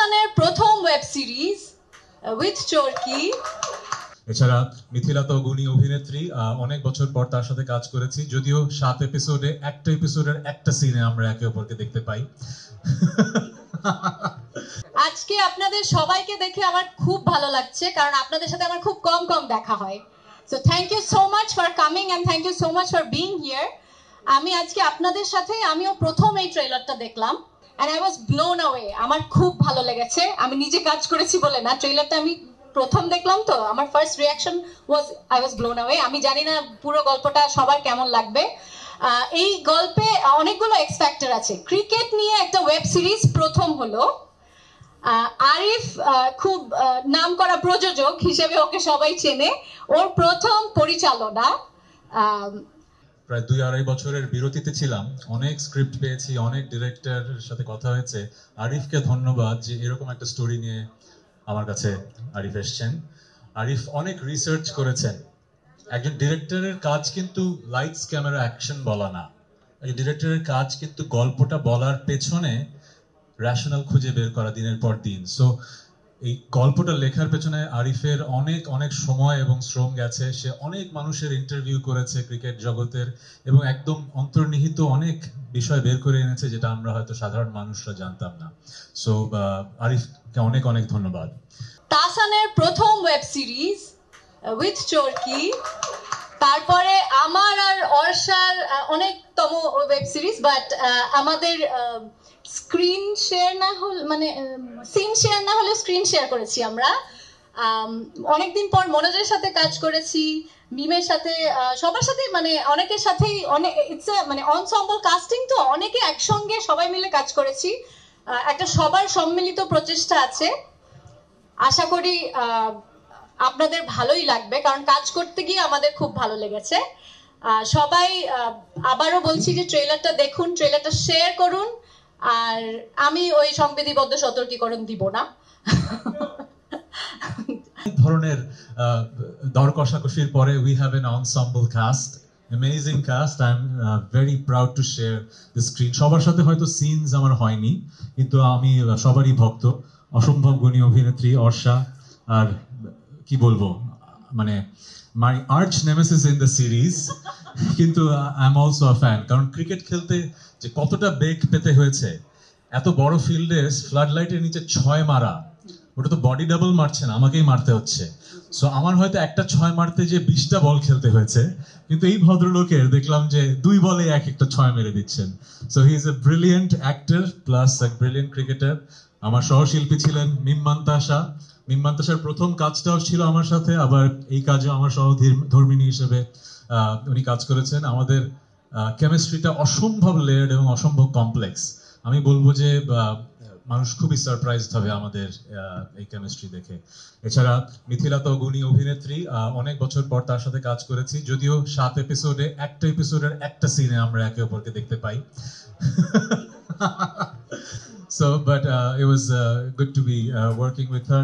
তাসানের প্রথম web series with চরকি। এছাড়া মিথিলা তো গুণী অভিনেত্রী, অনেক বছর পর তার সাথে কাজ করেছি, যদিও 7 এপিসোডে একটা এপিসোডের একটা সিনে আমরা একে অপরকে দেখতে পাই। আজকে আপনাদের সবাইকে দেখে আমার খুব ভালো লাগছে, কারণ আপনাদের সাথে আমার খুব কম দেখা হয়। So thank you so much for coming and thank you so much for being here. আমি আজকে আপনাদের সাথে আমিও প্রথম এই ট্রেলারটা দেখলাম and I was blown away. আমার খুব ভালো লেগেছে। আমি নিজে কাজ করেছি বলে না, ট্রেলারটা আমি প্রথম দেখলাম তো আমার first reaction was I was blown away. আমি জানি না পুরো গল্পটা সবার কেমন লাগবে। এই গল্পে অনেকগুলো এক্স ফ্যাক্টর আছে। ক্রিকেট নিয়ে একটা ওয়েব সিরিজ প্রথম হলো। আরিফ খুব নামকরা প্রযোজক হিসেবে ওকে সবাই চেনে। ওর প্রথম পরিচালনা। প্রায় 2-2.5 বছরের বিরতিতে ছিলাম, অনেক স্ক্রিপ্ট পেয়েছি, অনেক ডিরেক্টরের সাথে কথা হয়েছে। আরিফকে ধন্যবাদ যে এরকম একটা স্টোরি নিয়ে আমার কাছে আরিফ এসছেন। আরিফ অনেক রিসার্চ করেছেন। একজন ডিরেক্টরের কাজ কিন্তু লাইটস ক্যামেরা অ্যাকশন বলা না। একজন ডিরেক্টরের কাজ কিন্তু গল্পটা বলার পেছনে রেশনাল খুঁজে বের করা দিনের পর দিন। সো এই গল্পটা লেখার পেছনে আরিফের অনেক অনেক সময় এবং শ্রম গেছে। সে অনেক মানুষের ইন্টারভিউ করেছে ক্রিকেট জগতের, এবং একদম অন্তর্নিহিত অনেক বিষয় বের করে এনেছে যেটা আমরা হয়তো সাধারণ মানুষরা জানতাম না। সো আরিফকে অনেক অনেক ধন্যবাদ। তাসানের প্রথম ওয়েব সিরিজ উইথ চরকি, তারপরে আমার আর অর্ষার অনেকতম ওয়েব সিরিজ, বাট আমাদের স্ক্রিন শেয়ার না হলে, মানে সিন শেয়ার না হলে স্ক্রিন শেয়ার করেছি আমরা। অনেকদিন পর মনোজের সাথে কাজ করেছি, মিমের সাথে, সবার সাথে, মানে অনেকের সাথেই অনেক, ইটস মানে অনসম্বল কাস্টিং, তো অনেকে একসঙ্গে সবাই মিলে কাজ করেছি। একটা সবার সম্মিলিত প্রচেষ্টা আছে। আশা করি আপনাদের ভালোই লাগবে, কারণ কাজ করতে গিয়ে আমাদের খুব ভালো লেগেছে। সবাই আবারও বলছি যে ট্রেলারটা দেখুন, ট্রেলারটা শেয়ার করুন, আর আমি ওই সংবিধিবদ্ধ সতর্কীকরণ দিব না। ধরনের দর কষাকষির পরে we have an ensemble cast, amazing cast. I'm very proud to share the screen. সবার সাথে হয়তো সিনস আমার হয়নি, কিন্তু আমি সবারই ভক্ত। অসম্ভব গুণী অভিনেত্রী অর্ষা, আর কি বলবো, মানে my arch nemesis in the series, কিন্তু I am also a fan. কারণ ক্রিকেট খেলতে যে কতটা বেগ পেতে হয়েছে, এত বড় ফিল্ডে ফ্লাড লাইটের নিচে 6 মারা, ওটা তো বডি ডাবল মারছে না, আমাকেই মারতে হচ্ছে। সো আমার হয়তো একটা 6 মারতে যে 20টা বল খেলতে হয়েছে, কিন্তু এই ভদ্রলোকের দেখলাম যে 2 বলে একটা 6 মেরে দিচ্ছেন। So he is a brilliant actor plus A brilliant cricketer. আমার সহশিল্পী ছিলেন মিম-মান্তাসা। মিম-মান্তাসার প্রথম কাজটাও ছিল আমার সাথে, আবার এই কাজে আমার সহধর্মিণী হিসেবে উনি কাজ করেছেন। আমাদের কেমিস্ট্রিটা অসম্ভব লেয়ার্ড এবং অসম্ভব কমপ্লেক্স। আমি বলবো যে মানুষ খুবই সারপ্রাইজড হবে আমাদের এই কেমিস্ট্রি দেখে। এছাড়া মিথিলা তো গুণী অভিনেত্রী, অনেক বছর পর তার সাথে কাজ করেছি, যদিও 7 এপিসোডে একটা এপিসোডের একটা সিনে আমরা একে অপরকে দেখতে পাই। So, but it was good to be working with her.